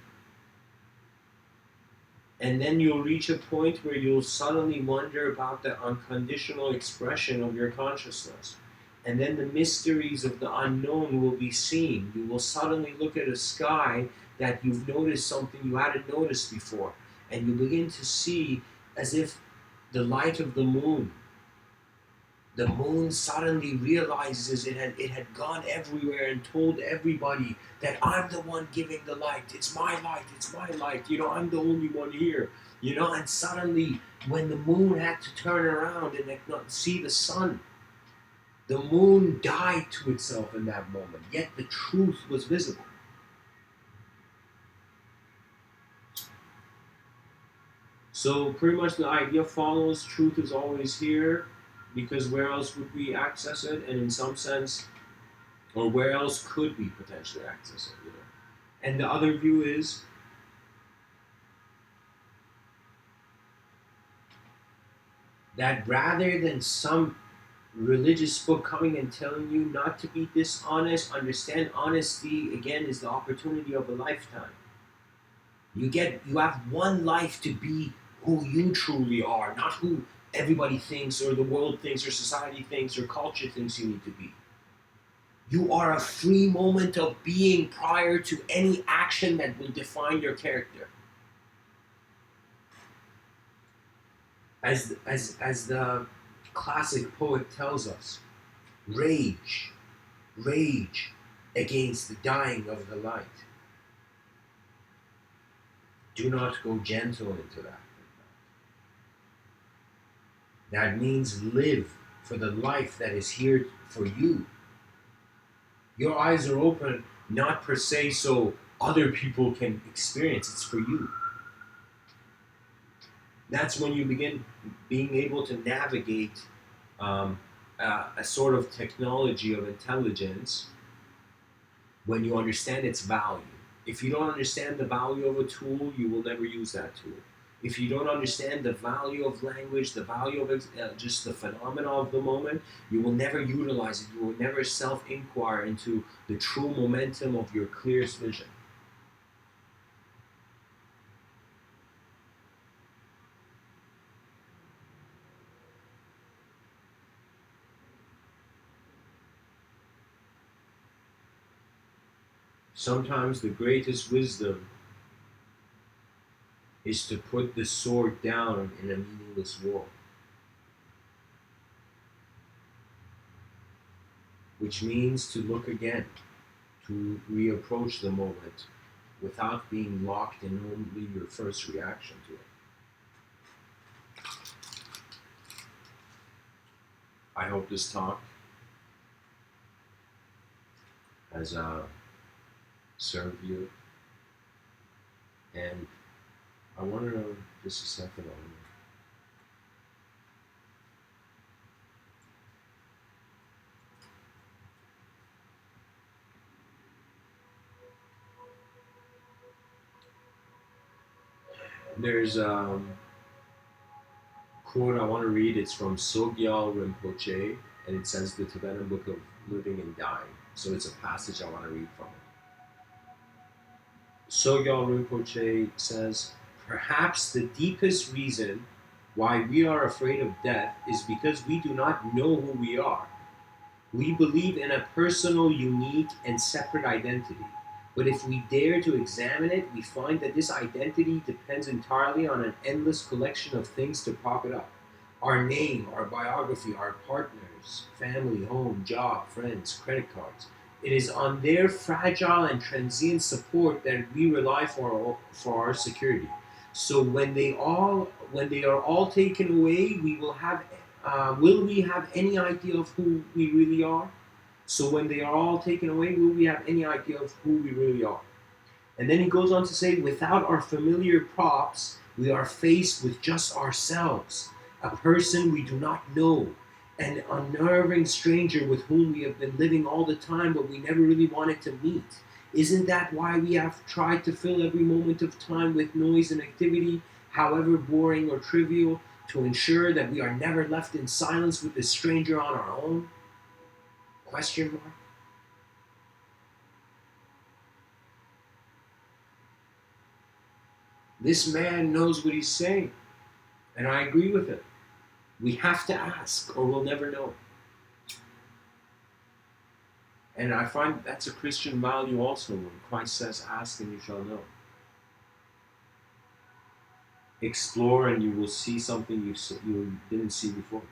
And then you'll reach a point where you'll suddenly wonder about the unconditional expression of your consciousness. And then the mysteries of the unknown will be seen. You will suddenly look at a sky that you've noticed something you hadn't noticed before. And you begin to see as if the light of the moon suddenly realizes it had gone everywhere and told everybody that I'm the one giving the light. It's my light. It's my light. I'm the only one here. And suddenly when the moon had to turn around and see the sun, the moon died to itself in that moment, yet the truth was visible. So pretty much the idea follows, truth is always here, because where else would we access it? And in some sense, or where else could we potentially access it? And the other view is that rather than some religious book coming and telling you not to be dishonest, understand honesty again is the opportunity of a lifetime. You have one life to be who you truly are, not who everybody thinks or the world thinks or society thinks or culture thinks you need to be. You are a free moment of being prior to any action that will define your character. As the classic poet tells us, rage, rage against the dying of the light. Do not go gentle into that. That means live for the life that is here for you. Your eyes are open, not per se so other people can experience, it's for you. That's when you begin being able to navigate a sort of technology of intelligence when you understand its value. If you don't understand the value of a tool, you will never use that tool. If you don't understand the value of language, the value of just the phenomena of the moment, you will never utilize it. You will never self-inquire into the true momentum of your clearest vision. Sometimes the greatest wisdom is to put the sword down in a meaningless war. Which means to look again, to reapproach the moment without being locked in only your first reaction to it. I hope this talk has served you, and I want to know just a second on it. There's a quote I want to read. It's from Sogyal Rinpoche, and it says the Tibetan Book of Living and Dying. So it's a passage I want to read from it. Sogyal Rinpoche says, perhaps the deepest reason why we are afraid of death is because we do not know who we are. We believe in a personal, unique, and separate identity. But if we dare to examine it, we find that this identity depends entirely on an endless collection of things to prop it up. Our name, our biography, our partners, family, home, job, friends, credit cards. It is on their fragile and transient support that we rely for our security. So when they are all taken away, will we have any idea of who we really are? So when they are all taken away, will we have any idea of who we really are? And then he goes on to say, without our familiar props, we are faced with just ourselves, a person we do not know, an unnerving stranger with whom we have been living all the time, but we never really wanted to meet. Isn't that why we have tried to fill every moment of time with noise and activity, however boring or trivial, to ensure that we are never left in silence with this stranger on our own? Question mark. This man knows what he's saying, and I agree with it. We have to ask, or we'll never know. And I find that's a Christian value also when Christ says, ask and you shall know. Explore and you will see something you didn't see before.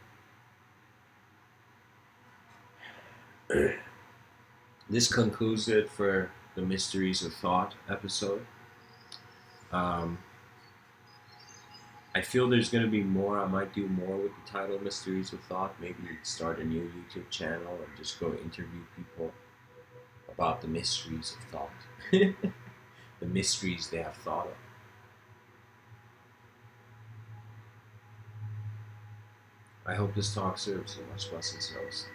This concludes it for the Mysteries of Thought episode. I feel there's going to be more. I might do more with the title Mysteries of Thought. Maybe start a new YouTube channel and just go interview people about the mysteries of thought. The mysteries they have thought of. I hope this talk serves. So much blessings, host.